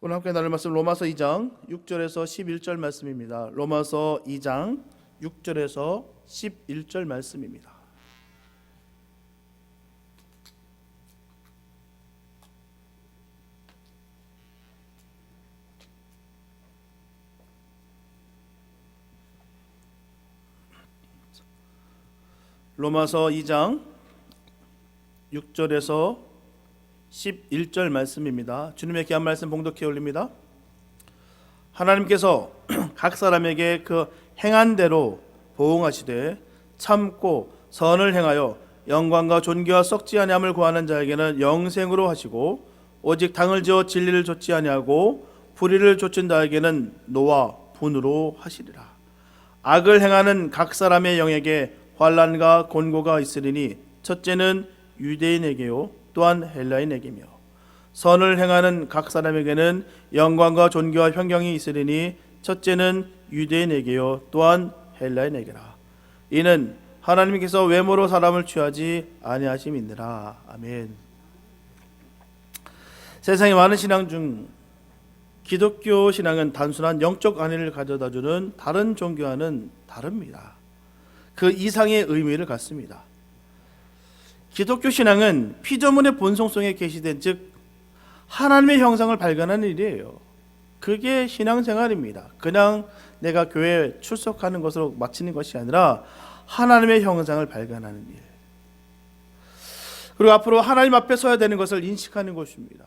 오늘 함께 나눌 말씀 로마서 2장 6절에서 11절 말씀입니다. 로마서 2장 6절에서 11절 말씀입니다. 로마서 2장 6절에서 11절 말씀입니다. 주님의 귀한 말씀 봉독해 올립니다. 하나님께서 각 사람에게 그 행한 대로 보응하시되 참고 선을 행하여 영광과 존귀와 썩지 아니함을 구하는 자에게는 영생으로 하시고 오직 당을 지어 진리를 좇지 아니하고 불의를 좇은 자에게는 노와 분으로 하시리라. 악을 행하는 각 사람의 영에게 환난과 곤고가 있으리니 첫째는 유대인에게요 또한 헬라인에게며 선을 행하는 각 사람에게는 영광과 존귀와 평경이 있으리니 첫째는 유대인에게요 또한 헬라인에게라. 이는 하나님께서 외모로 사람을 취하지 아니하심이니라. 아멘. 세상의 많은 신앙 중 기독교 신앙은 단순한 영적 안위를 가져다주는 다른 종교와는 다릅니다. 그 이상의 의미를 갖습니다. 기독교 신앙은 피조물의 본성성에 계시된 즉 하나님의 형상을 발견하는 일이에요. 그게 신앙생활입니다. 그냥 내가 교회에 출석하는 것으로 마치는 것이 아니라 하나님의 형상을 발견하는 일. 그리고 앞으로 하나님 앞에 서야 되는 것을 인식하는 것입니다.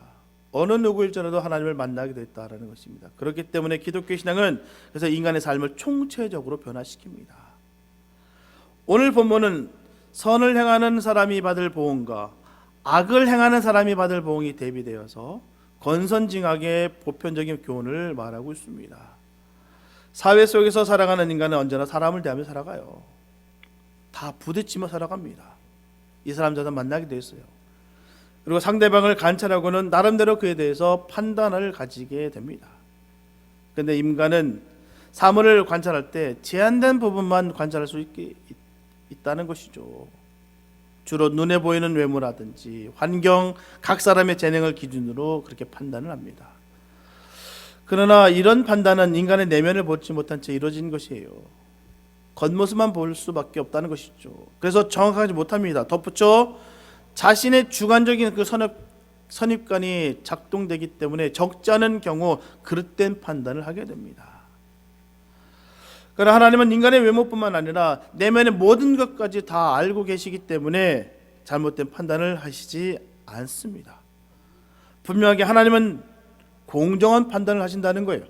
어느 누구일지라도 하나님을 만나게 됐다라는 것입니다. 그렇기 때문에 기독교 신앙은 그래서 인간의 삶을 총체적으로 변화시킵니다. 오늘 본문은 선을 행하는 사람이 받을 보응과 악을 행하는 사람이 받을 보응이 대비되어서 건선징악의 보편적인 교훈을 말하고 있습니다. 사회 속에서 살아가는 인간은 언제나 사람을 대하며 살아가요. 다 부딪히며 살아갑니다. 이 사람 저도 만나게 됐어요. 그리고 상대방을 관찰하고는 나름대로 그에 대해서 판단을 가지게 됩니다. 그런데 인간은 사물을 관찰할 때 제한된 부분만 관찰할 수 있다는 것이죠. 주로 눈에 보이는 외모라든지 환경, 각 사람의 재능을 기준으로 그렇게 판단을 합니다. 그러나 이런 판단은 인간의 내면을 보지 못한 채 이루어진 것이에요. 겉모습만 볼 수밖에 없다는 것이죠. 그래서 정확하지 못합니다. 덧붙여 자신의 주관적인 그 선입관이 작동되기 때문에 적지 않은 경우 그릇된 판단을 하게 됩니다. 그러나 하나님은 인간의 외모뿐만 아니라 내면의 모든 것까지 다 알고 계시기 때문에 잘못된 판단을 하시지 않습니다. 분명하게 하나님은 공정한 판단을 하신다는 거예요.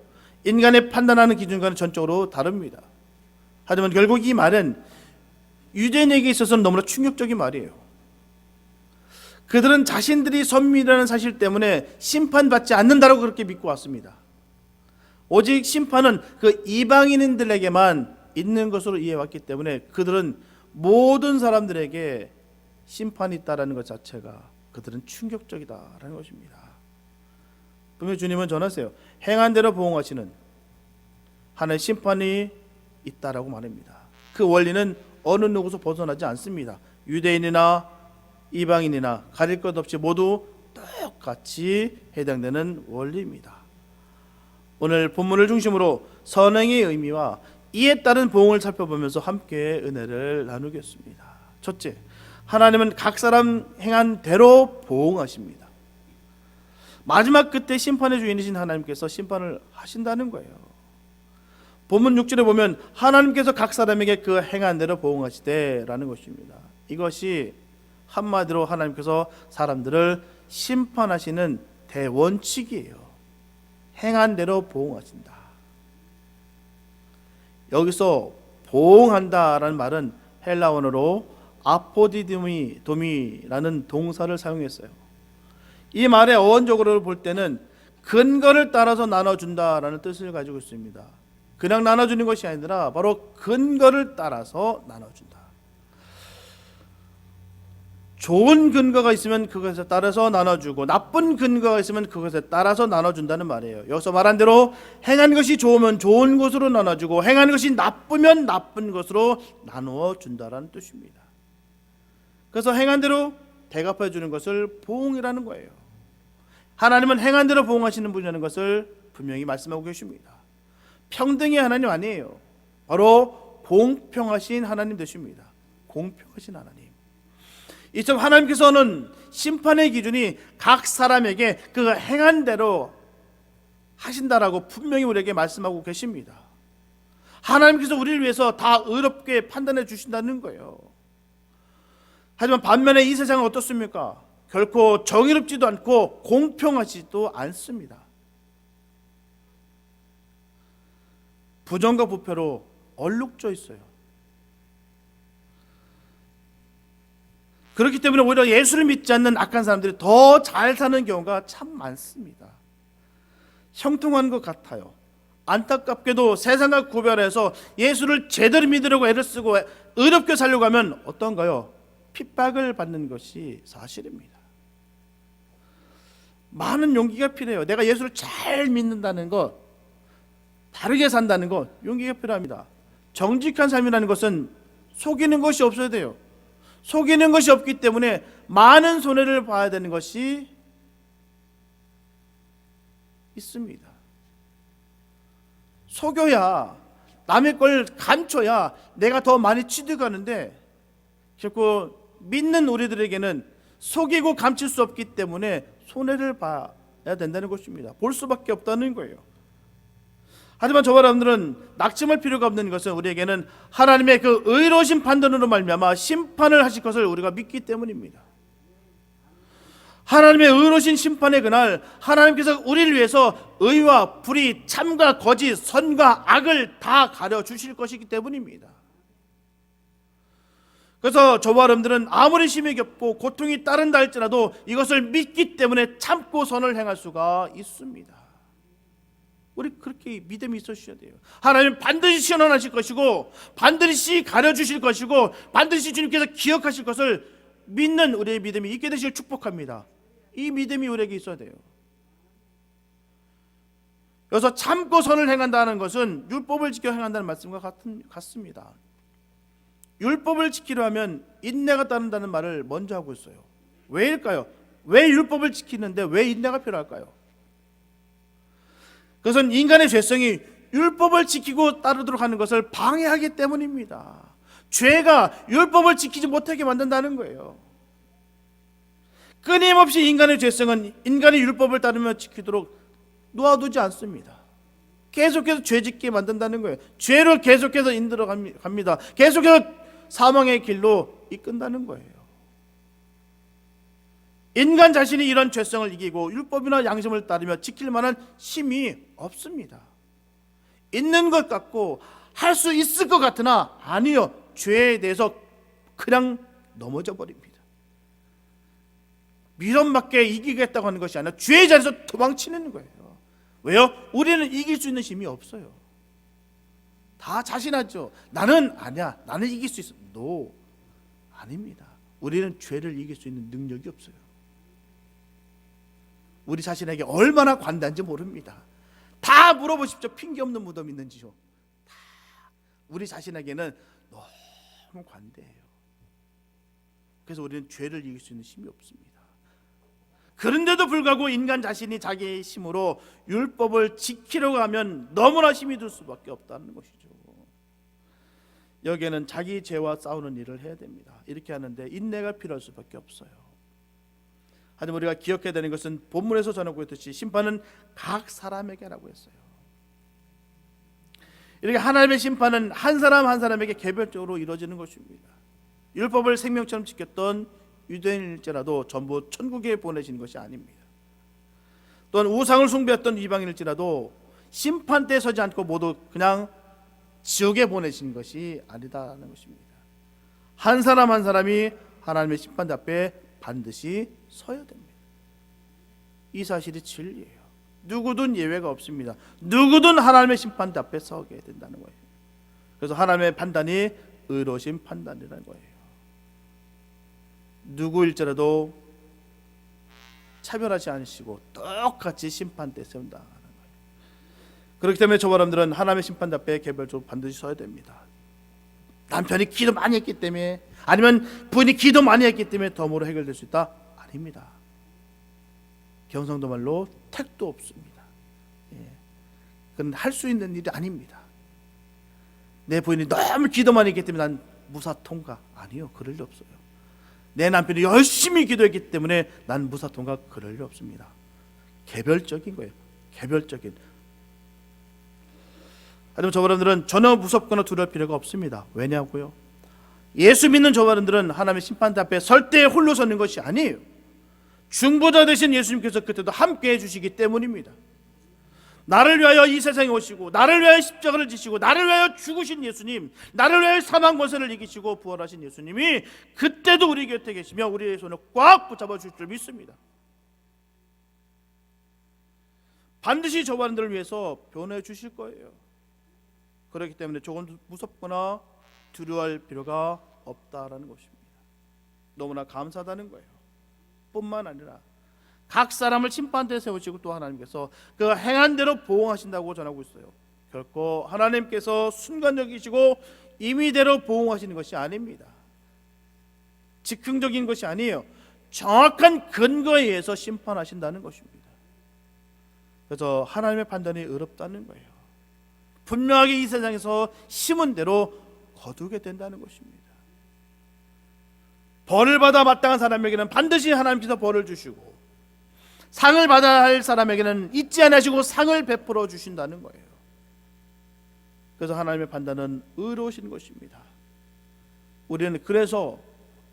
인간의 판단하는 기준과는 전적으로 다릅니다. 하지만 결국 이 말은 유대인에게 있어서는 너무나 충격적인 말이에요. 그들은 자신들이 선민이라는 사실 때문에 심판받지 않는다고 그렇게 믿고 왔습니다. 오직 심판은 그 이방인들에게만 있는 것으로 이해해왔기 때문에 그들은 모든 사람들에게 심판이 있다는 것 자체가 그들은 충격적이다라는 것입니다. 분명히 주님은 전하세요. 행한 대로 보응하시는 하나님의 심판이 있다라고 말합니다. 그 원리는 어느 누구도 벗어나지 않습니다. 유대인이나 이방인이나 가릴 것 없이 모두 똑같이 해당되는 원리입니다. 오늘 본문을 중심으로 선행의 의미와 이에 따른 보응을 살펴보면서 함께 은혜를 나누겠습니다. 첫째, 하나님은 각 사람 행한 대로 보응하십니다. 마지막 끝에 심판의 주인이신 하나님께서 심판을 하신다는 거예요. 본문 6절에 보면 하나님께서 각 사람에게 그 행한 대로 보응하시되라는 것입니다. 이것이 한마디로 하나님께서 사람들을 심판하시는 대원칙이에요. 행한 대로 보응하신다. 여기서 보응한다라는 말은 헬라 원어로 아포디도미라는 동사를 사용했어요. 이 말의 어원적으로 볼 때는 근거를 따라서 나눠준다라는 뜻을 가지고 있습니다. 그냥 나눠주는 것이 아니라 바로 근거를 따라서 나눠준다. 좋은 근거가 있으면 그것에 따라서 나눠주고 나쁜 근거가 있으면 그것에 따라서 나눠준다는 말이에요. 여기서 말한 대로 행한 것이 좋으면 좋은 것으로 나눠주고 행한 것이 나쁘면 나쁜 것으로 나누어 준다라는 뜻입니다. 그래서 행한 대로 대갚아 주는 것을 보응이라는 거예요. 하나님은 행한 대로 보응하시는 분이라는 것을 분명히 말씀하고 계십니다. 평등의 하나님 아니에요. 바로 공평하신 하나님 되십니다. 공평하신 하나님. 이처럼 하나님께서는 심판의 기준이 각 사람에게 그 행한 대로 하신다라고 분명히 우리에게 말씀하고 계십니다. 하나님께서 우리를 위해서 다 의롭게 판단해 주신다는 거예요. 하지만 반면에 이 세상은 어떻습니까? 결코 정의롭지도 않고 공평하지도 않습니다. 부정과 부패로 얼룩져 있어요. 그렇기 때문에 오히려 예수를 믿지 않는 악한 사람들이 더 잘 사는 경우가 참 많습니다. 형통한 것 같아요. 안타깝게도 세상과 구별해서 예수를 제대로 믿으려고 애를 쓰고 의롭게 살려고 하면 어떤가요? 핍박을 받는 것이 사실입니다. 많은 용기가 필요해요. 내가 예수를 잘 믿는다는 것, 바르게 산다는 것, 용기가 필요합니다. 정직한 삶이라는 것은 속이는 것이 없어야 돼요. 속이는 것이 없기 때문에 많은 손해를 봐야 되는 것이 있습니다. 속여야, 남의 걸 감춰야 내가 더 많이 취득하는데, 결코 믿는 우리들에게는 속이고 감출 수 없기 때문에 손해를 봐야 된다는 것입니다. 볼 수밖에 없다는 거예요. 하지만 저와 여러분들은 낙심할 필요가 없는 것은 우리에게는 하나님의 그 의로우신 판단으로 말미암아 심판을 하실 것을 우리가 믿기 때문입니다. 하나님의 의로우신 심판의 그날 하나님께서 우리를 위해서 의와 불의, 참과 거짓, 선과 악을 다 가려주실 것이기 때문입니다. 그래서 저와 여러분들은 아무리 힘이 겹고 고통이 따른다 할지라도 이것을 믿기 때문에 참고 선을 행할 수가 있습니다. 우리 그렇게 믿음이 있으셔야 돼요. 하나님 반드시 시원하실 것이고 반드시 가려주실 것이고 반드시 주님께서 기억하실 것을 믿는 우리의 믿음이 있게 되시길 축복합니다. 이 믿음이 우리에게 있어야 돼요. 그래서 참고 선을 행한다는 것은 율법을 지켜 행한다는 말씀과 같습니다. 율법을 지키려 하면 인내가 따른다는 말을 먼저 하고 있어요. 왜일까요? 왜 율법을 지키는데 왜 인내가 필요할까요? 그것은 인간의 죄성이 율법을 지키고 따르도록 하는 것을 방해하기 때문입니다. 죄가 율법을 지키지 못하게 만든다는 거예요. 끊임없이 인간의 죄성은 인간의 율법을 따르며 지키도록 놓아두지 않습니다. 계속해서 죄짓게 만든다는 거예요. 죄로 계속해서 인들어 갑니다. 계속해서 사망의 길로 이끈다는 거예요. 인간 자신이 이런 죄성을 이기고 율법이나 양심을 따르며 지킬 만한 힘이 없습니다. 있는 것 같고 할 수 있을 것 같으나 아니요. 죄에 대해서 그냥 넘어져 버립니다. 미련밖에 이기겠다고 하는 것이 아니라 죄의 자리에서 도망치는 거예요. 왜요? 우리는 이길 수 있는 힘이 없어요. 다 자신하죠. 나는 아니야. 나는 이길 수 있어. No. 아닙니다. 우리는 죄를 이길 수 있는 능력이 없어요. 우리 자신에게 얼마나 관대한지 모릅니다. 다 물어보십시오. 핑계 없는 무덤 있는지요. 다 우리 자신에게는 너무 관대해요. 그래서 우리는 죄를 이길 수 있는 힘이 없습니다. 그런데도 불구하고 인간 자신이 자기의 힘으로 율법을 지키려고 하면 너무나 힘이 들 수밖에 없다는 것이죠. 여기에는 자기 죄와 싸우는 일을 해야 됩니다. 이렇게 하는데 인내가 필요할 수밖에 없어요. 하지만 우리가 기억해야 되는 것은 본문에서 전하고 있듯이 심판은 각 사람에게라고 했어요. 이렇게 하나님의 심판은 한 사람 한 사람에게 개별적으로 이루어지는 것입니다. 율법을 생명처럼 지켰던 유대인일지라도 전부 천국에 보내시는 것이 아닙니다. 또한 우상을 숭배했던 이방인일지라도 심판 때 서지 않고 모두 그냥 지옥에 보내신 것이 아니다라는 것입니다. 한 사람 한 사람이 하나님의 심판 앞에 반드시 서야 됩니다. 이 사실이 진리예요. 누구든 예외가 없습니다. 누구든 하나님의 심판 앞에 서게 된다는 거예요. 그래서 하나님의 판단이 의로우신 판단이라는 거예요. 누구일지라도 차별하지 않으시고 똑같이 심판대에 세운다는 거예요. 그렇기 때문에 저와 여러분들은 하나님의 심판 앞에 개별적으로 반드시 서야 됩니다. 남편이 기도 많이 했기 때문에 아니면 부인이 기도 많이 했기 때문에 덤으로 해결될 수 있다? 아닙니다. 경상도 말로 택도 없습니다. 그건 할 수 있는 일이 아닙니다. 내 부인이 너무 기도만 했기 때문에 난 무사 통과. 아니요, 그럴 리 없어요. 내 남편이 열심히 기도했기 때문에 난 무사 통과. 그럴 리 없습니다. 개별적인 거예요. 개별적인. 하지만 저와 여러분들은 전혀 무섭거나 두려울 필요가 없습니다. 왜냐고요? 예수 믿는 저와 여러분들은 하나님의 심판대 앞에 설 때 홀로 서는 것이 아니에요. 중보자 되신 예수님께서 그때도 함께 해주시기 때문입니다. 나를 위하여 이 세상에 오시고 나를 위하여 십자가를 지시고 나를 위하여 죽으신 예수님, 나를 위하여 사망 권세를 이기시고 부활하신 예수님이 그때도 우리 곁에 계시며 우리의 손을 꽉 붙잡아 주실 줄 믿습니다. 반드시 저와 여러분들을 위해서 변호해 주실 거예요. 그렇기 때문에 조금 무섭거나 두려워할 필요가 없다라는 것입니다. 너무나 감사하다는 거예요. 뿐만 아니라 각 사람을 심판대에 세우시고 또 하나님께서 그 행한 대로 보응하신다고 전하고 있어요. 결코 하나님께서 순간적이시고 임의대로 보응하시는 것이 아닙니다. 즉흥적인 것이 아니에요. 정확한 근거에 의해서 심판하신다는 것입니다. 그래서 하나님의 판단이 어렵다는 거예요. 분명하게 이 세상에서 심은 대로 거두게 된다는 것입니다. 벌을 받아 마땅한 사람에게는 반드시 하나님께서 벌을 주시고 상을 받아야 할 사람에게는 잊지 않으시고 상을 베풀어 주신다는 거예요. 그래서 하나님의 판단은 의로우신 것입니다. 우리는 그래서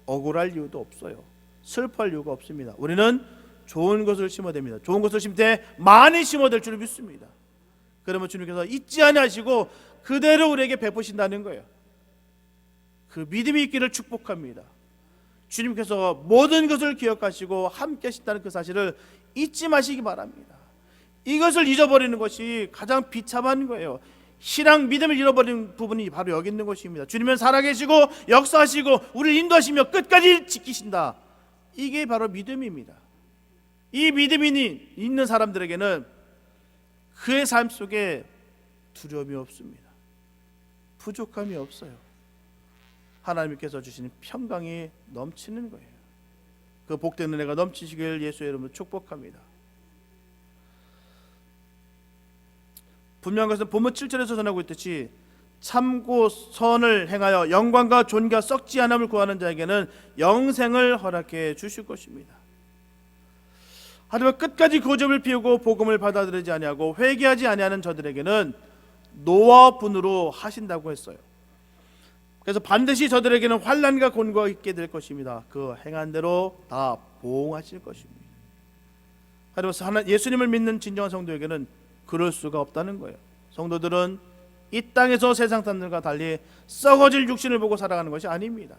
억울할 이유도 없어요. 슬퍼할 이유가 없습니다. 우리는 좋은 것을 심어야 됩니다. 좋은 것을 심을 때 많이 심어야 될 줄 믿습니다. 그러면 주님께서 잊지 않으시고 그대로 우리에게 베푸신다는 거예요. 그 믿음이 있기를 축복합니다. 주님께서 모든 것을 기억하시고 함께 하신다는 그 사실을 잊지 마시기 바랍니다. 이것을 잊어버리는 것이 가장 비참한 거예요. 신앙 믿음을 잃어버리는 부분이 바로 여기 있는 것입니다. 주님은 살아계시고 역사하시고 우리를 인도하시며 끝까지 지키신다. 이게 바로 믿음입니다. 이 믿음이 있는 사람들에게는 그의 삶 속에 두려움이 없습니다. 부족함이 없어요. 하나님께서 주시는 평강이 넘치는 거예요. 그 복된 은혜가 넘치시길 예수의 이름으로 축복합니다. 분명한 것은 본문 7절에서 전하고 있듯이 참고 선을 행하여 영광과 존귀와 썩지 않음을 구하는 자에게는 영생을 허락해 주실 것입니다. 하지만 끝까지 고집을 피우고 복음을 받아들이지 아니하고 회개하지 아니하는 저들에게는 노와 분으로 하신다고 했어요. 그래서 반드시 저들에게는 환난과 곤고가 있게 될 것입니다. 그 행한 대로 다 보응하실 것입니다. 하지만 예수님을 믿는 진정한 성도에게는 그럴 수가 없다는 거예요. 성도들은 이 땅에서 세상 사람들과 달리 썩어질 육신을 보고 살아가는 것이 아닙니다.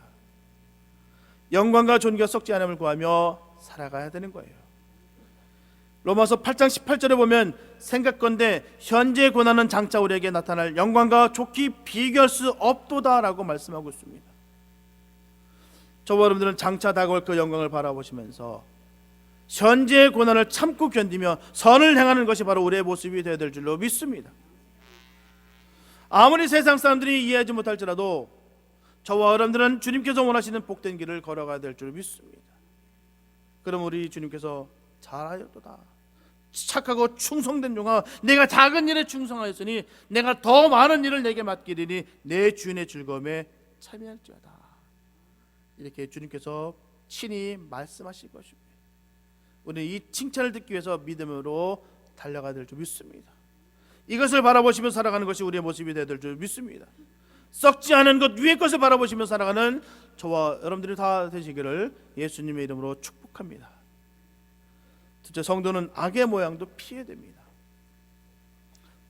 영광과 존귀가 썩지 않음을 구하며 살아가야 되는 거예요. 로마서 8장 18절에 보면 생각건대 현재 고난은 장차 우리에게 나타날 영광과 좋게 비교할 수 없도다라고 말씀하고 있습니다. 저와 여러분들은 장차 다가올 그 영광을 바라보시면서 현재의 고난을 참고 견디며 선을 행하는 것이 바로 우리의 모습이 되어야 될 줄로 믿습니다. 아무리 세상 사람들이 이해하지 못할지라도 저와 여러분들은 주님께서 원하시는 복된 길을 걸어가야 될 줄 믿습니다. 그럼 우리 주님께서 잘하였도다, 착하고 충성된 종아, 내가 작은 일에 충성하였으니 내가 더 많은 일을 내게 맡기리니 내 주인의 즐거움에 참여할지어다, 이렇게 주님께서 친히 말씀하실 것입니다. 우리는 이 칭찬을 듣기 위해서 믿음으로 달려가야 될 줄 믿습니다. 이것을 바라보시며 살아가는 것이 우리의 모습이 되어야 될 줄 믿습니다. 썩지 않은 것 위의 것을 바라보시며 살아가는 저와 여러분들이 다 되시기를 예수님의 이름으로 축복합니다. 둘째, 성도는 악의 모양도 피해야 됩니다.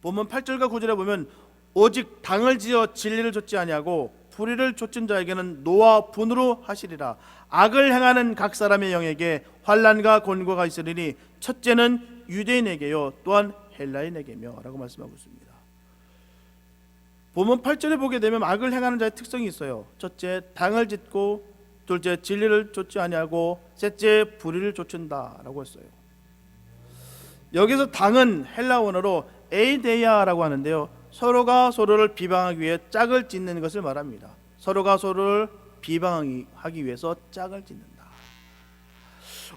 본문 8절과 9절에 보면 오직 당을 지어 진리를 좇지 아니하고 불의를 좇은 자에게는 노와 분으로 하시리라. 악을 행하는 각 사람의 영에게 환난과 곤고가 있으리니 첫째는 유대인에게요 또한 헬라인에게며 라고 말씀하고 있습니다. 본문 8절에 보게 되면 악을 행하는 자의 특성이 있어요. 첫째, 당을 짓고, 둘째, 진리를 좇지 아니하고, 셋째, 불의를 좇는다 라고 했어요. 여기서 당은 헬라 원어로 에이데이아라고 하는데요, 서로가 서로를 비방하기 위해 짝을 짓는 것을 말합니다. 서로가 서로를 비방하기 위해서 짝을 짓는다.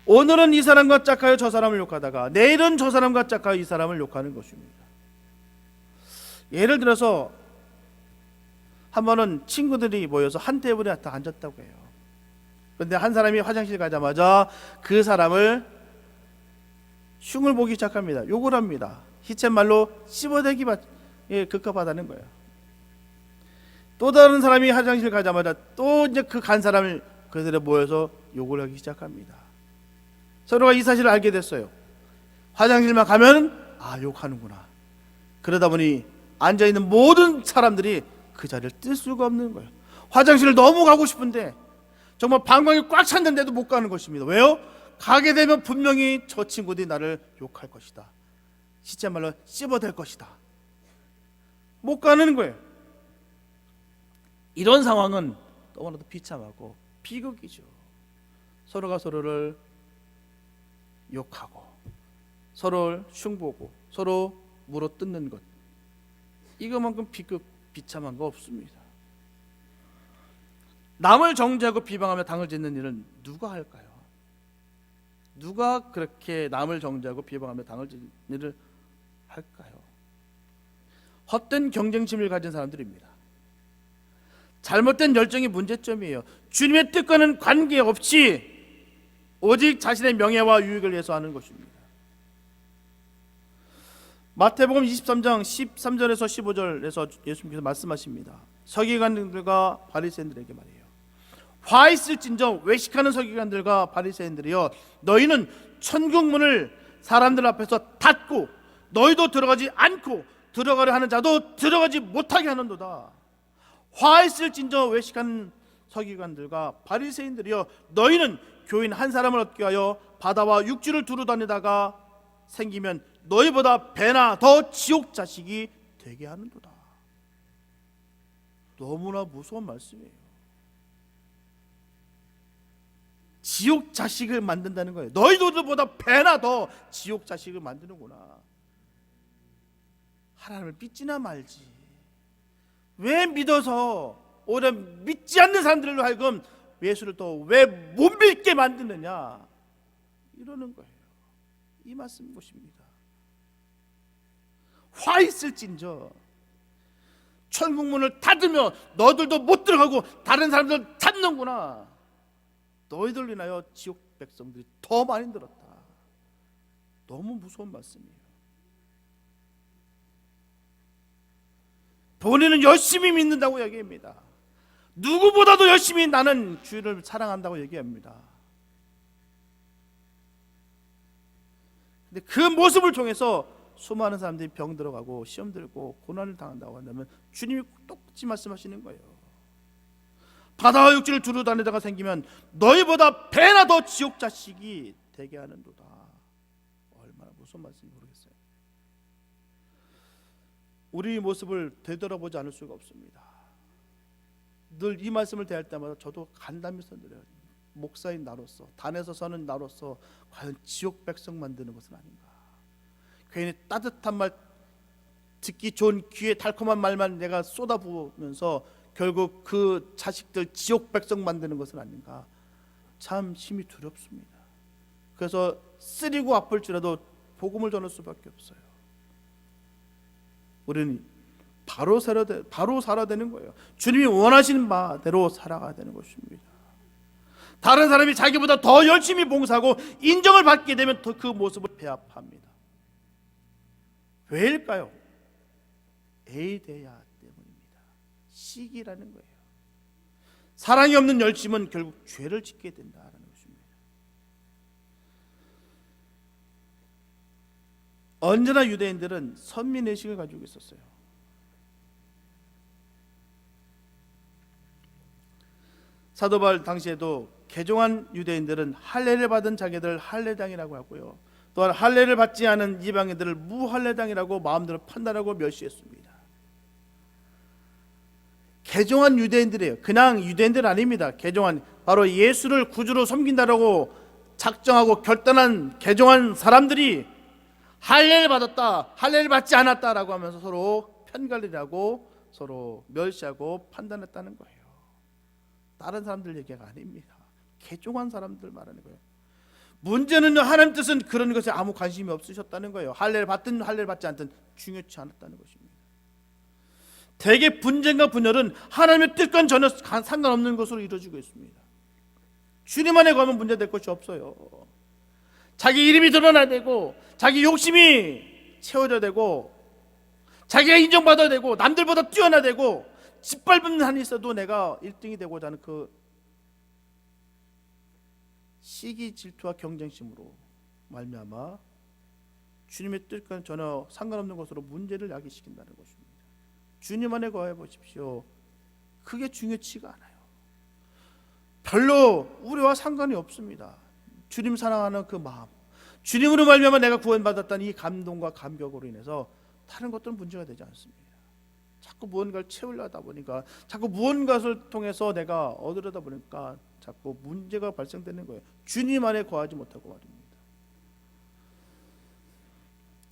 오늘은 이 사람과 짝하여 저 사람을 욕하다가 내일은 저 사람과 짝하여 이 사람을 욕하는 것입니다. 예를 들어서 한 번은 친구들이 모여서 한 테이블에 다 앉았다고 해요. 그런데 한 사람이 화장실 가자마자 그 사람을 흉을 보기 시작합니다. 욕을 합니다. 희쳇말로 씹어대기 극합하다는 거예요. 또 다른 사람이 화장실 가자마자 또 이제 그 간 사람을 그들에 모여서 욕을 하기 시작합니다. 서로가 이 사실을 알게 됐어요. 화장실만 가면 욕하는구나. 그러다 보니 앉아있는 모든 사람들이 그 자리를 뜰 수가 없는 거예요. 화장실을 너무 가고 싶은데 정말 방광이 꽉 찼는데도 못 가는 것입니다. 왜요? 가게 되면 분명히 저 친구들이 나를 욕할 것이다. 실제말로 씹어댈 것이다. 못 가는 거예요. 이런 상황은 너무나도 비참하고 비극이죠. 서로가 서로를 욕하고 서로를 흉보고 서로 물어뜯는 것, 이거만큼 비참한 거 없습니다. 남을 정죄하고 비방하며 당을 짓는 일은 누가 할까요? 누가 그렇게 남을 정죄하고 비방하며 당을 짓는 일을 할까요? 헛된 경쟁심을 가진 사람들입니다. 잘못된 열정이 문제점이에요. 주님의 뜻과는 관계없이 오직 자신의 명예와 유익을 위해서 하는 것입니다. 마태복음 23장 13절에서 15절에서 예수님께서 말씀하십니다. 서기관들과 바리새인들에게 말해요. 화 있을진저 외식하는 서기관들과 바리새인들이여, 너희는 천국 문을 사람들 앞에서 닫고 너희도 들어가지 않고 들어가려 하는 자도 들어가지 못하게 하는도다. 화 있을진저 외식하는 서기관들과 바리새인들이여, 너희는 교인 한 사람을 얻기 위하여 바다와 육지를 두루 다니다가 생기면 너희보다 배나 더 지옥 자식이 되게 하는도다. 너무나 무서운 말씀이에요. 지옥 자식을 만든다는 거예요. 너희들보다 배나 더 지옥 자식을 만드는구나. 하나님을 믿지나 말지. 왜 믿어서 오히려 믿지 않는 사람들로 하여금 예수를 또 왜 못 믿게 만드느냐, 이러는 거예요. 이 말씀 것입니다. 화 있을진저 천국 문을 닫으며 너희들도 못 들어가고 다른 사람들 찾는구나. 너희들 인하여 지옥 백성들이 더 많이 들었다. 너무 무서운 말씀이에요. 본인은 열심히 믿는다고 얘기합니다. 누구보다도 열심히 나는 주를 사랑한다고 얘기합니다. 근데 그 모습을 통해서 수많은 사람들이 병 들어가고 시험 들고 고난을 당한다고 한다면 주님이 똑같이 말씀하시는 거예요. 바다와 육지를 두루 다니다가 생기면 너희보다 배나 더 지옥 자식이 되게 하는도다. 얼마나 무서운 말씀인지 모르겠어요. 우리 모습을 되돌아보지 않을 수가 없습니다. 늘 이 말씀을 대할 때마다 저도 간담해서 드려요. 목사인 나로서, 단에서 서는 나로서 과연 지옥 백성 만드는 것은 아닌가. 괜히 따뜻한 말, 듣기 좋은 귀에 달콤한 말만 내가 쏟아부으면서 결국 그 자식들 지옥 백성 만드는 것은 아닌가. 참 심히 두렵습니다. 그래서 쓰리고 아플지라도 복음을 전할 수밖에 없어요. 우리는 바로 살아야 되는 거예요. 주님이 원하시는 바대로 살아가야 되는 것입니다. 다른 사람이 자기보다 더 열심히 봉사하고 인정을 받게 되면 더 그 모습을 배합합니다. 왜일까요? 에이데야 때문입니다. 시기라는 거예요. 사랑이 없는 열심은 결국 죄를 짓게 된다는 것입니다. 언제나 유대인들은 선민의식을 가지고 있었어요. 사도 바울 당시에도 개종한 유대인들은 할례를 받은 자기들 할례당이라고 하고요, 또한 할례를 받지 않은 이방인들을 무할례당이라고 마음대로 판단하고 멸시했습니다. 개종한 유대인들이에요. 그냥 유대인들 아닙니다. 개종한, 바로 예수를 구주로 섬긴다라고 작정하고 결단한 개종한 사람들이 할례를 받았다, 할례를 받지 않았다라고 하면서 서로 편갈리라고 서로 멸시하고 판단했다는 거예요. 다른 사람들 얘기가 아닙니다. 개종한 사람들 말하는 거예요. 문제는 하나님 뜻은 그런 것에 아무 관심이 없으셨다는 거예요. 할례를 받든 할례를 받지 않든 중요치 않았다는 것입니다. 대개 분쟁과 분열은 하나님의 뜻과는 전혀 상관없는 것으로 이루어지고 있습니다. 주님 안에 거하면 문제될 것이 없어요. 자기 이름이 드러나야 되고, 자기 욕심이 채워져야 되고, 자기가 인정받아야 되고, 남들보다 뛰어나야 되고, 짓밟은 한이 있어도 내가 1등이 되고자 하는 그 시기, 질투와 경쟁심으로 말미암아 주님의 뜻과는 전혀 상관없는 것으로 문제를 야기시킨다는 것입니다. 주님 안에 거해 보십시오. 그게 중요치가 않아요. 별로 우리와 상관이 없습니다. 주님 사랑하는 그 마음, 주님으로 말미암아 내가 구원받았다는 이 감동과 감격으로 인해서 다른 것들은 문제가 되지 않습니다. 자꾸 무언가를 채우려 하다 보니까, 자꾸 무언가를 통해서 내가 얻으려다 보니까 자꾸 문제가 발생되는 거예요. 주님 안에 거하지 못하고 말입니다.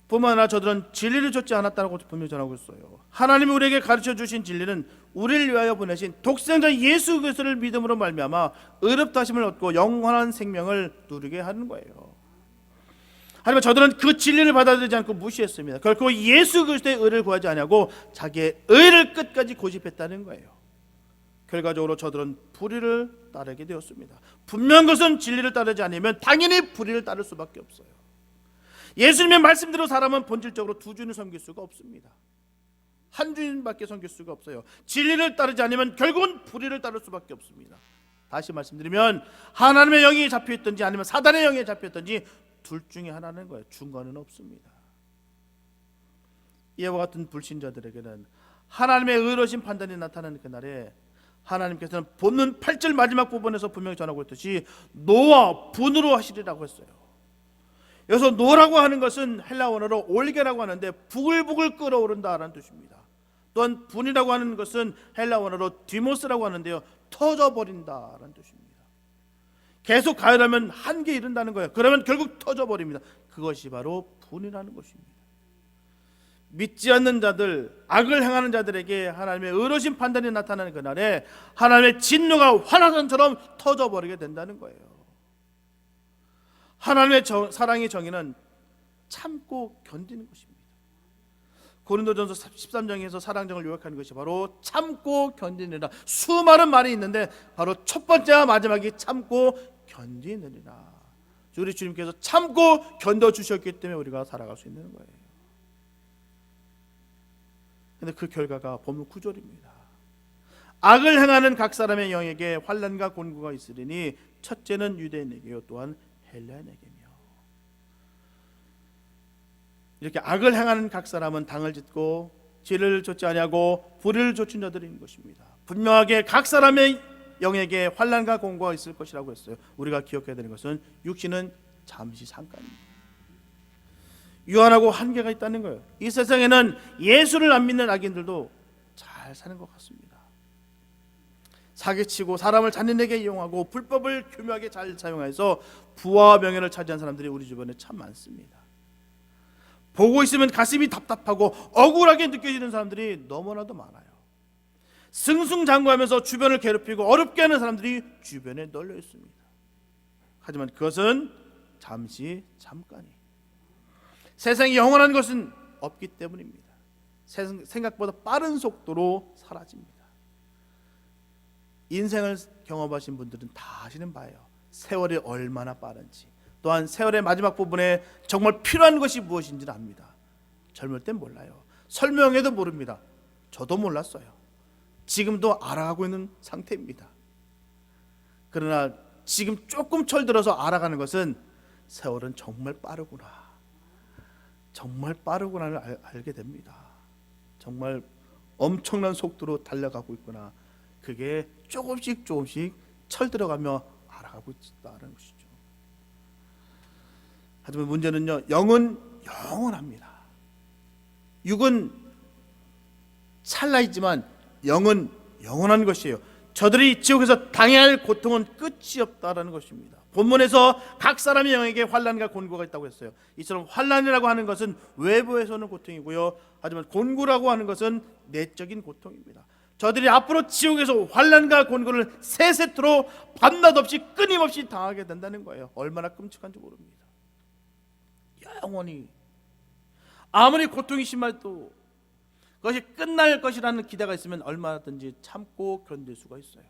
뿐만 아니라 저들은 진리를 좇지 않았다고 분명히 전하고 있어요. 하나님이 우리에게 가르쳐 주신 진리는 우리를 위하여 보내신 독생자 예수 그리스도를 믿음으로 말미암아 의롭다심을 얻고 영원한 생명을 누리게 하는 거예요. 하지만 저들은 그 진리를 받아들이지 않고 무시했습니다. 결코 예수 그리스도의 의를 구하지 아니하고 자기의 의를 끝까지 고집했다는 거예요. 결과적으로 저들은 불의를 따르게 되었습니다. 분명한 것은 진리를 따르지 않으면 당연히 불의를 따를 수밖에 없어요. 예수님의 말씀대로 사람은 본질적으로 두 주인을 섬길 수가 없습니다. 한 주인밖에 섬길 수가 없어요. 진리를 따르지 않으면 결국은 불의를 따를 수밖에 없습니다. 다시 말씀드리면 하나님의 영이 잡혀있든지 아니면 사단의 영이 잡혀있든지 둘 중에 하나는 거예요. 중간은 없습니다. 이와 같은 불신자들에게는 하나님의 의로우신 판단이 나타나는 그날에 하나님께서는 본문 8절 마지막 부분에서 분명히 전하고 있듯이 노와 분으로 하시리라고 했어요. 여기서 노라고 하는 것은 헬라 원어로 올게라고 하는데 부글부글 끓어오른다라는 뜻입니다. 또한 분이라고 하는 것은 헬라 원어로 디모스라고 하는데요, 터져버린다라는 뜻입니다. 계속 가열하면 한계에 이른다는 거예요. 그러면 결국 터져버립니다. 그것이 바로 분이라는 것입니다. 믿지 않는 자들, 악을 행하는 자들에게 하나님의 의로우신 판단이 나타나는 그날에 하나님의 진노가 환화산처럼 터져버리게 된다는 거예요. 하나님의 사랑의 정의는 참고 견디는 것입니다. 고린도전서 13장에서 사랑정을 요약하는 것이 바로 참고 견디느라. 수많은 말이 있는데 바로 첫 번째와 마지막이 참고 견디느니라. 우리 주님께서 참고 견뎌주셨기 때문에 우리가 살아갈 수 있는 거예요. 그런데 그 결과가 본문 9절입니다. 악을 행하는 각 사람의 영에게 환난과 곤고가 있으리니 첫째는 유대인에게요 또한 헬라인에게며. 이렇게 악을 행하는 각 사람은 당을 짓고 죄를 좇지 아니하고 불의를 좇은 자들인 것입니다. 분명하게 각 사람의 영에게 환난과 곤고가 있을 것이라고 했어요. 우리가 기억해야 되는 것은 육신은 잠시 잠깐입니다. 유한하고 한계가 있다는 거예요. 이 세상에는 예수를 안 믿는 악인들도 잘 사는 것 같습니다. 사기치고 사람을 잔인하게 이용하고 불법을 교묘하게 잘 사용해서 부와 명예를 차지한 사람들이 우리 주변에 참 많습니다. 보고 있으면 가슴이 답답하고 억울하게 느껴지는 사람들이 너무나도 많아요. 승승장구하면서 주변을 괴롭히고 어렵게 하는 사람들이 주변에 널려 있습니다. 하지만 그것은 잠시 잠깐이, 세상에 영원한 것은 없기 때문입니다. 생각보다 빠른 속도로 사라집니다. 인생을 경험하신 분들은 다 아시는 바예요. 세월이 얼마나 빠른지, 또한 세월의 마지막 부분에 정말 필요한 것이 무엇인지를 압니다. 젊을 땐 몰라요. 설명해도 모릅니다. 저도 몰랐어요. 지금도 알아가고 있는 상태입니다. 그러나 지금 조금 철들어서 알아가는 것은 세월은 정말 빠르구나, 정말 빠르구나를 알게 됩니다. 정말 엄청난 속도로 달려가고 있구나. 그게 조금씩 철들어가며 알아가고 있다는 것이죠. 하지만 문제는요, 영은 영원합니다. 육은 찰나이지만 영은 영원한 것이에요. 저들이 지옥에서 당해야 할 고통은 끝이 없다라는 것입니다. 본문에서 각 사람의 영에게 환난과 곤고가 있다고 했어요. 이처럼 환난이라고 하는 것은 외부에서 오는 고통이고요, 하지만 곤고라고 하는 것은 내적인 고통입니다. 저들이 앞으로 지옥에서 환난과 곤고를 세 세트로 밤낮 없이 끊임없이 당하게 된다는 거예요. 얼마나 끔찍한지 모릅니다. 영원히 아무리 고통이 심해도 그것이 끝날 것이라는 기대가 있으면 얼마든지 참고 견딜 수가 있어요.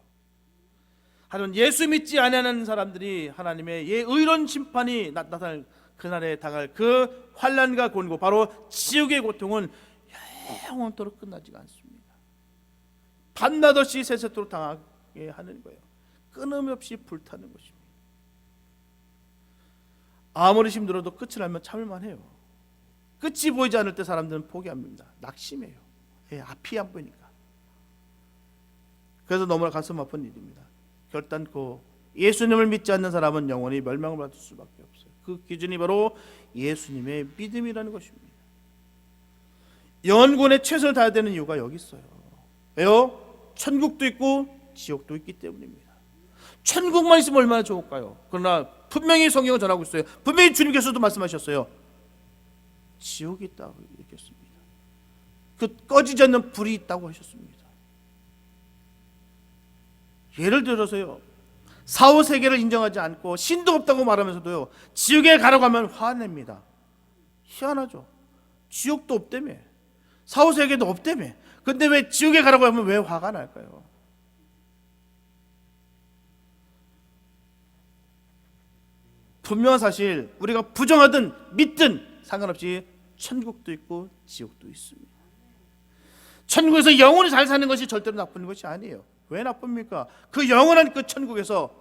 하지만 예수 믿지 않는 사람들이 하나님의 의로운 심판이 나타날 그날에 당할 그 환난과 곤고, 바로 지옥의 고통은 영원토록 끝나지가 않습니다. 밤낮 없이 세세토록 당하게 하는 거예요. 끊임없이 불타는 것입니다. 아무리 힘들어도 끝을 알면 참을만 해요. 끝이 보이지 않을 때 사람들은 포기합니다. 낙심해요. 앞이 안 보이니까. 그래서 너무나 가슴 아픈 일입니다. 결단코 예수님을 믿지 않는 사람은 영원히 멸망을 받을 수밖에 없어요. 그 기준이 바로 예수님의 믿음이라는 것입니다. 영혼에 최선을 다해야 되는 이유가 여기 있어요. 왜요? 천국도 있고 지옥도 있기 때문입니다. 천국만 있으면 얼마나 좋을까요? 그러나 분명히 성경은 전하고 있어요. 분명히 주님께서도 말씀하셨어요. 지옥이 있다고 얘기했습니다. 그 꺼지지 않는 불이 있다고 하셨습니다. 예를 들어서요, 사후 세계를 인정하지 않고 신도 없다고 말하면서도요, 지옥에 가라고 하면 화냅니다. 희한하죠. 지옥도 없다며, 사후 세계도 없다며. 근데 왜 지옥에 가라고 하면 왜 화가 날까요? 분명한 사실, 우리가 부정하든 믿든 상관없이 천국도 있고 지옥도 있습니다. 천국에서 영원히 잘 사는 것이 절대로 나쁜 것이 아니에요. 왜 나쁩니까? 그 영원한 그 천국에서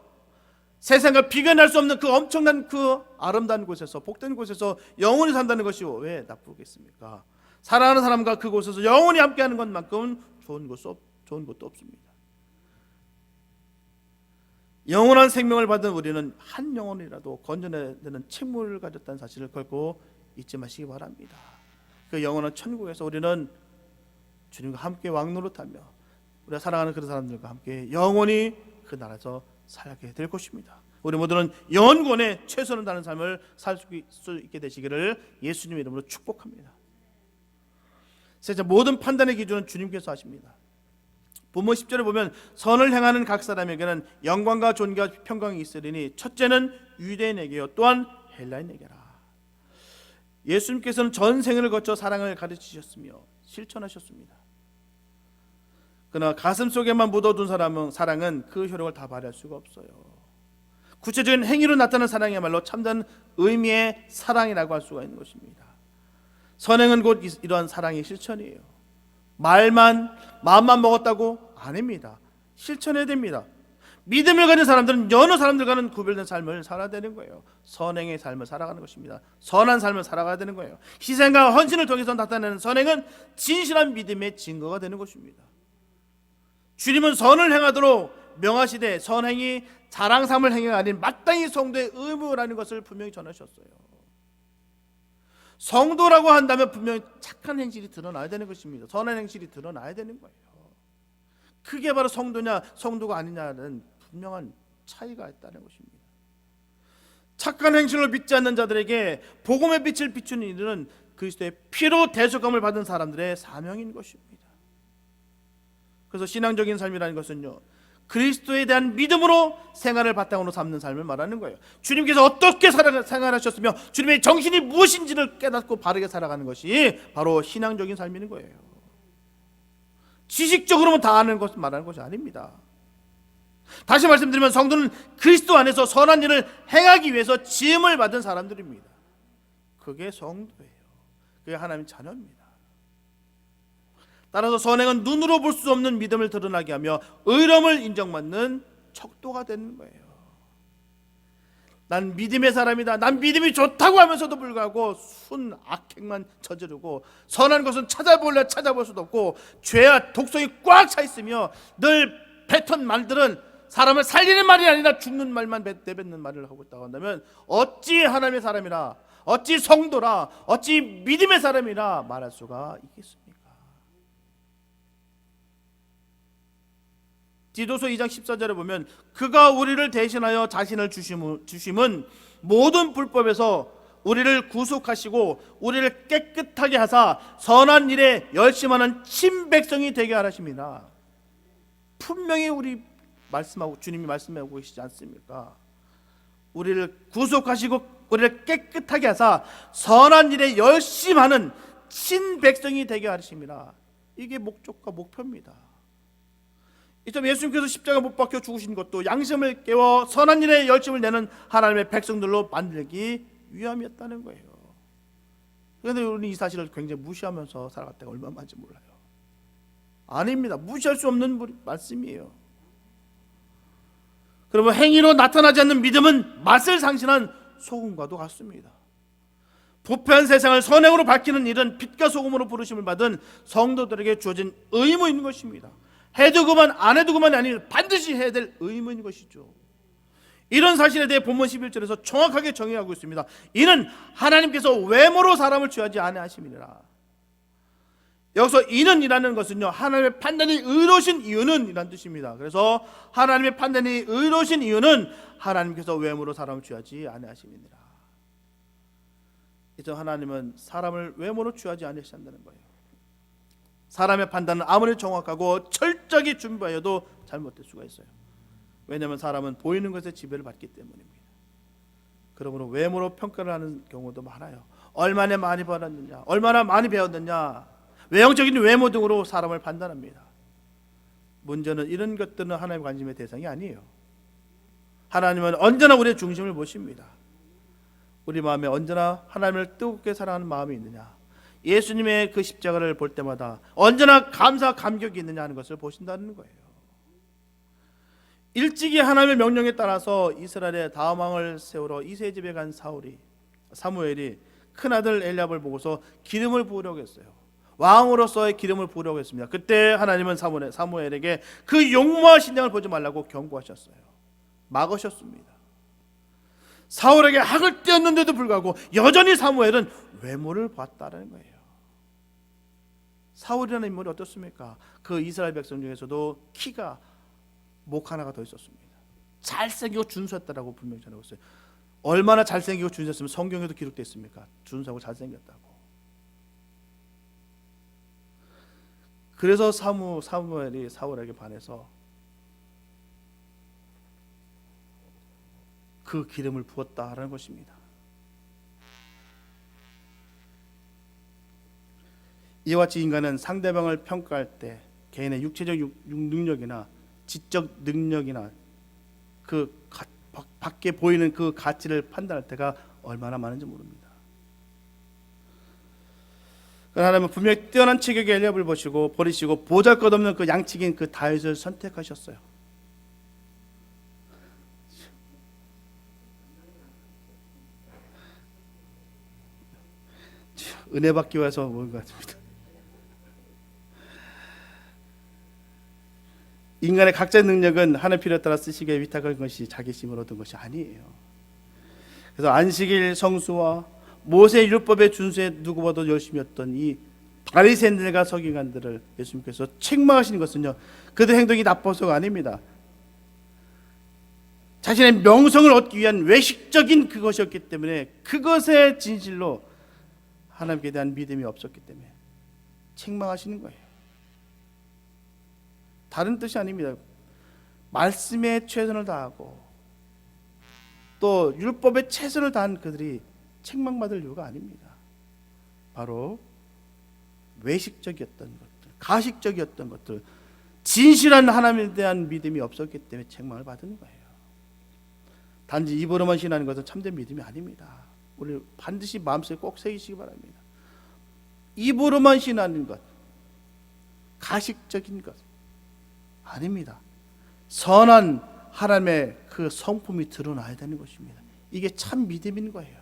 세상과 비교할 수 없는 그 엄청난 그 아름다운 곳에서, 복된 곳에서 영원히 산다는 것이 왜 나쁘겠습니까? 사랑하는 사람과 그곳에서 영원히 함께하는 것만큼 좋은 것도 없습니다. 영원한 생명을 받은 우리는 한 영혼이라도 건져내야 되는 책무를 가졌다는 사실을 결코 잊지 마시기 바랍니다. 그 영원한 천국에서 우리는 주님과 함께 왕노릇하며 우리가 사랑하는 그런 사람들과 함께 영원히 그 나라에서 살게 될 것입니다. 우리 모두는 영원권에 최선을 다하는 삶을 살 수 있게 되시기를 예수님 이름으로 축복합니다. 세상 모든 판단의 기준은 주님께서 하십니다. 본문 10절에 보면 선을 행하는 각 사람에게는 영광과 존귀와 평강이 있으리니 첫째는 유대인에게요 또한 헬라인에게라. 예수님께서는 전생을 거쳐 사랑을 가르치셨으며 실천하셨습니다. 그러나 가슴 속에만 묻어둔 사랑은 그 효력을 다 발휘할 수가 없어요. 구체적인 행위로 나타나는 사랑이야말로 참된 의미의 사랑이라고 할 수가 있는 것입니다. 선행은 곧 이러한 사랑의 실천이에요. 마음만 먹었다고 아닙니다. 실천해야 됩니다. 믿음을 가진 사람들은 여느 사람들과는 구별된 삶을 살아야 되는 거예요. 선행의 삶을 살아가는 것입니다. 선한 삶을 살아가야 되는 거예요. 희생과 헌신을 통해서 나타내는 선행은 진실한 믿음의 증거가 되는 것입니다. 주님은 선을 행하도록 명하시되 선행이 자랑삼을 행위가 아닌 마땅히 성도의 의무라는 것을 분명히 전하셨어요. 성도라고 한다면 분명히 착한 행실이 드러나야 되는 것입니다. 선한 행실이 드러나야 되는 거예요. 그게 바로 성도냐 성도가 아니냐는 분명한 차이가 있다는 것입니다. 착한 행실을 믿지 않는 자들에게 복음의 빛을 비추는 일은 그리스도의 피로 대속감을 받은 사람들의 사명인 것입니다. 그래서 신앙적인 삶이라는 것은요, 그리스도에 대한 믿음으로 생활을 바탕으로 삼는 삶을 말하는 거예요. 주님께서 어떻게 생활하셨으며 주님의 정신이 무엇인지를 깨닫고 바르게 살아가는 것이 바로 신앙적인 삶인 거예요. 지식적으로만 다 아는 것을 말하는 것이 아닙니다. 다시 말씀드리면 성도는 그리스도 안에서 선한 일을 행하기 위해서 지음을 받은 사람들입니다. 그게 성도예요. 그게 하나님의 자녀입니다. 따라서 선행은 눈으로 볼 수 없는 믿음을 드러나게 하며 의로움을 인정받는 척도가 되는 거예요. 난 믿음의 사람이다, 난 믿음이 좋다고 하면서도 불구하고 순 악행만 저지르고 선한 것은 찾아볼 수도 없고 죄와 독성이 꽉 차 있으며 늘 뱉은 말들은 사람을 살리는 말이 아니라 죽는 말만 내뱉는 말을 하고 있다고 한다면 어찌 하나님의 사람이라, 어찌 성도라, 어찌 믿음의 사람이라 말할 수가 있겠습니까? 디도서 2장 14절에 보면 그가 우리를 대신하여 자신을 주심은 모든 불법에서 우리를 구속하시고 우리를 깨끗하게 하사 선한 일에 열심하는 친백성이 되게 하십니다. 분명히 주님이 말씀하고 계시지 않습니까? 우리를 구속하시고 우리를 깨끗하게 하사 선한 일에 열심하는 친백성이 되게 하심이라. 이게 목적과 목표입니다. 이점 예수님께서 십자가 못 박혀 죽으신 것도 양심을 깨워 선한 일에 열심을 내는 하나님의 백성들로 만들기 위함이었다는 거예요. 그런데 우리는 이 사실을 굉장히 무시하면서 살아갈 때가 얼마나 많은지 몰라요. 아닙니다. 무시할 수 없는 말씀이에요. 그러면 행위로 나타나지 않는 믿음은 맛을 상실한 소금과도 같습니다. 부패한 세상을 선행으로 밝히는 일은 빛과 소금으로 부르심을 받은 성도들에게 주어진 의무인 것입니다. 해도 그만 안 해도 그만이 아니라 반드시 해야 될 의무인 것이죠. 이런 사실에 대해 본문 11절에서 정확하게 정의하고 있습니다. 이는 하나님께서 외모로 사람을 취하지 아니하심이니라. 여기서 이는이라는 것은요, 하나님의 판단이 의로우신 이유는 이란 뜻입니다. 그래서 하나님의 판단이 의로우신 이유는 하나님께서 외모로 사람을 취하지 아니하심이니라. 이제 하나님은 사람을 외모로 취하지 아니하신다는 거예요. 사람의 판단은 아무리 정확하고 철저하게 준비하여도 잘못될 수가 있어요. 왜냐하면 사람은 보이는 것에 지배를 받기 때문입니다. 그러므로 외모로 평가를 하는 경우도 많아요. 얼마나 많이 벌었느냐, 얼마나 많이 배웠느냐, 외형적인 외모 등으로 사람을 판단합니다. 문제는 이런 것들은 하나님의 관심의 대상이 아니에요. 하나님은 언제나 우리의 중심을 보십니다. 우리 마음에 언제나 하나님을 뜨겁게 사랑하는 마음이 있느냐, 예수님의 그 십자가를 볼 때마다 언제나 감사 감격이 있느냐 하는 것을 보신다는 거예요. 일찍이 하나님의 명령에 따라서 이스라엘의 다음 왕을 세우러 이새의 집에 간 사무엘이 큰아들 엘리압을 보고서 기름을 부으려고 했어요. 왕으로서의 기름을 부으려고 했습니다. 그때 하나님은 사무엘에게 그 용모와 신앙을 보지 말라고 경고하셨어요. 막으셨습니다. 사울에게 학을 띄었는데도 불구하고 여전히 사무엘은 외모를 봤다는 거예요. 사울이라는 인물이 어떻습니까? 그 이스라엘 백성 중에서도 키가 목 하나가 더 있었습니다. 잘생기고 준수했다라고 분명히 전하고 있어요. 얼마나 잘생기고 준수했으면 성경에도 기록되어 있습니까? 준수하고 잘생겼다고. 그래서 사무엘이 사울에게 반해서 그 기름을 부었다라는 것입니다. 이와 같이 인간은 상대방을 평가할 때 개인의 육체적 능력이나 지적 능력이나 그 밖에 보이는 그 가치를 판단할 때가 얼마나 많은지 모릅니다. 하나님은 분명히 뛰어난 체격의 엘리압을 버리시고 보잘것없는 그 양치기인 그 다윗을 선택하셨어요. 은혜 받기 위해서 온 것 같습니다. 인간의 각자의 능력은 하나님 필요에 따라 쓰시기에 위탁한 것이 자기 힘으로 얻은 것이 아니에요. 그래서 안식일 성수와 모세 율법의 준수에 누구보다도 열심히 했던 이 바리새인들과 서기관들을 예수님께서 책망하시는 것은요, 그들 행동이 나빠서가 아닙니다. 자신의 명성을 얻기 위한 외식적인 그것이었기 때문에, 그것의 진실로 하나님께 대한 믿음이 없었기 때문에 책망하시는 거예요. 다른 뜻이 아닙니다. 말씀에 최선을 다하고 또 율법에 최선을 다한 그들이 책망받을 이유가 아닙니다. 바로 외식적이었던 것들, 가식적이었던 것들, 진실한 하나님에 대한 믿음이 없었기 때문에 책망을 받은 거예요. 단지 입으로만 신하는 것은 참된 믿음이 아닙니다. 우리 반드시 마음속에 꼭 새기시기 바랍니다. 입으로만 신하는 것, 가식적인 것 아닙니다. 선한 하나님의 그 성품이 드러나야 되는 것입니다. 이게 참 믿음인 거예요.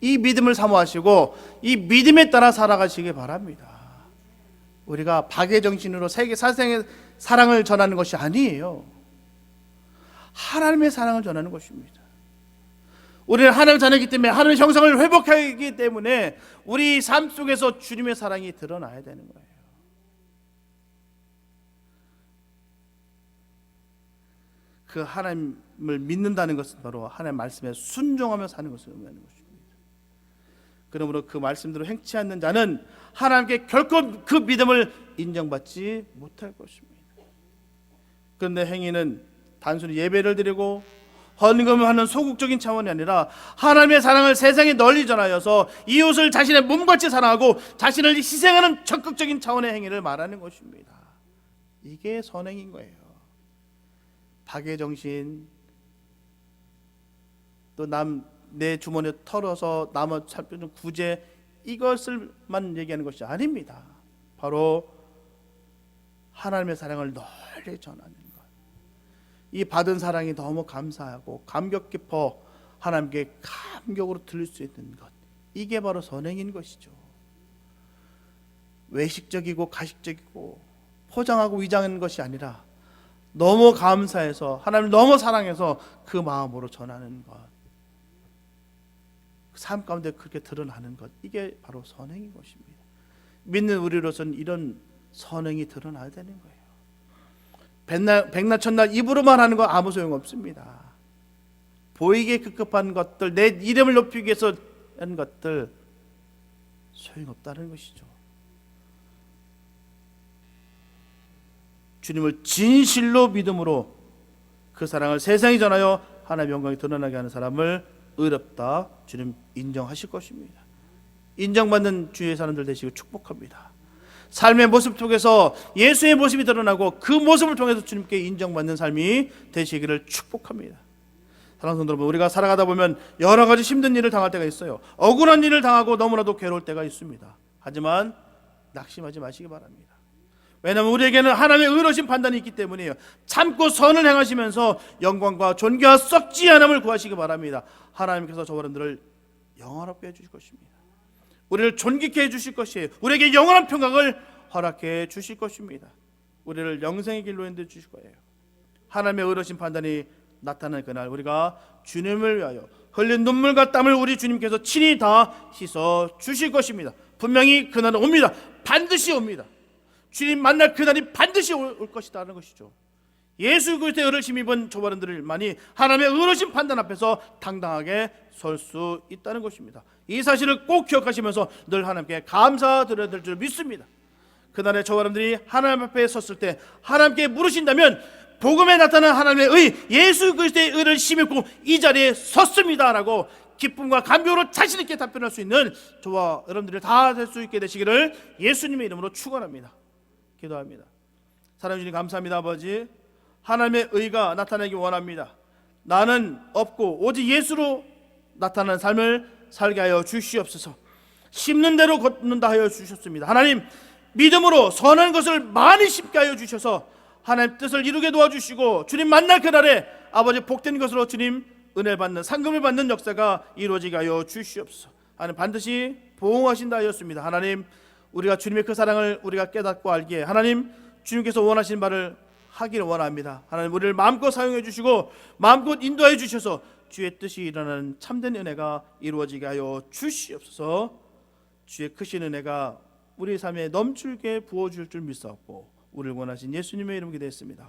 이 믿음을 사모하시고 이 믿음에 따라 살아가시기 바랍니다. 우리가 박애정신으로 세계 사생의 사랑을 전하는 것이 아니에요. 하나님의 사랑을 전하는 것입니다. 우리는 하나님을 자녀이기 때문에 하나님의 형상을 회복하기 때문에 우리 삶 속에서 주님의 사랑이 드러나야 되는 거예요. 그 하나님을 믿는다는 것은 바로 하나님의 말씀에 순종하며 사는 것을 의미하는 것입니다. 그러므로 그 말씀대로 행치 않는 자는 하나님께 결코 그 믿음을 인정받지 못할 것입니다. 그런데 행위는 단순히 예배를 드리고 헌금을 하는 소극적인 차원이 아니라 하나님의 사랑을 세상에 널리 전하여서 이웃을 자신의 몸같이 사랑하고 자신을 희생하는 적극적인 차원의 행위를 말하는 것입니다. 이게 선행인 거예요. 박애정신, 또 내 주머니에 털어서 남을 살피는 구제, 이것을만 얘기하는 것이 아닙니다. 바로 하나님의 사랑을 널리 전하는 것, 이 받은 사랑이 너무 감사하고 감격 깊어 하나님께 감격으로 들릴 수 있는 것, 이게 바로 선행인 것이죠. 외식적이고 가식적이고 포장하고 위장하는 것이 아니라 너무 감사해서 하나님을 너무 사랑해서 그 마음으로 전하는 것, 삶 가운데 그렇게 드러나는 것, 이게 바로 선행인 것입니다. 믿는 우리로서는 이런 선행이 드러나야 되는 거예요. 백날 첫날 입으로만 하는 거 아무 소용없습니다. 보이게 급급한 것들, 내 이름을 높이기 위해서 하는 것들 소용없다는 것이죠. 주님을 진실로 믿음으로 그 사랑을 세상에 전하여 하나님의 영광이 드러나게 하는 사람을 의롭다 주님 인정하실 것입니다. 인정받는 주의 사람들 되시고 축복합니다. 삶의 모습 속에서 예수의 모습이 드러나고 그 모습을 통해서 주님께 인정받는 삶이 되시기를 축복합니다. 사랑하는 성도 여러분, 우리가 살아가다 보면 여러 가지 힘든 일을 당할 때가 있어요. 억울한 일을 당하고 너무나도 괴로울 때가 있습니다. 하지만 낙심하지 마시기 바랍니다. 왜냐하면 우리에게는 하나님의 의로우신 판단이 있기 때문이에요. 참고 선을 행하시면서 영광과 존귀와 썩지 않음을 구하시기 바랍니다. 하나님께서 저와 여러분들을 영원하게 해주실 것입니다. 우리를 존귀케 해주실 것이에요. 우리에게 영원한 평강을 허락해 주실 것입니다. 우리를 영생의 길로 인도해 주실 거예요. 하나님의 의로우신 판단이 나타나는 그날, 우리가 주님을 위하여 흘린 눈물과 땀을 우리 주님께서 친히 다 씻어 주실 것입니다. 분명히 그날은 옵니다. 반드시 옵니다. 주님 만날 그날이 반드시 올 것이라는 것이죠. 예수 그리스도의 의를 힘입은 저와 여러분들만이 하나님의 의로우신 판단 앞에서 당당하게 설 수 있다는 것입니다. 이 사실을 꼭 기억하시면서 늘 하나님께 감사드려야 될 줄 믿습니다. 그날에 저와 여러분들이 하나님 앞에 섰을 때 하나님께 물으신다면 복음에 나타난 하나님의 의, 예수 그리스도의 의를 힘입고 이 자리에 섰습니다라고 기쁨과 감격으로 자신 있게 답변할 수 있는 저와 여러분들이 다 될 수 있게 되시기를 예수님의 이름으로 축원합니다. 기도합니다. 사랑해 주님 감사합니다. 아버지, 하나님의 의가 나타나기 원합니다. 나는 없고 오직 예수로 나타나는 삶을 살게 하여 주시옵소서. 심는 대로 걷는다 하여 주셨습니다. 하나님, 믿음으로 선한 것을 많이 심게 하여 주셔서 하나님 뜻을 이루게 도와주시고 주님 만날 그날에 아버지 복된 것으로 주님 은혜 받는, 상급을 받는 역사가 이루어지게 하여 주시옵소서. 하나님 반드시 보응하신다 하였습니다. 하나님, 우리가 주님의 그 사랑을 우리가 깨닫고 알기에 하나님 주님께서 원하시는 바를 하기를 원합니다. 하나님, 우리를 마음껏 사용해 주시고 마음껏 인도해 주셔서 주의 뜻이 일어나는 참된 은혜가 이루어지게 하여 주시옵소서. 주의 크신 은혜가 우리 삶에 넘치게 부어줄 줄 믿사옵고 우리를 원하신 예수님의 이름으로 기도했습니다.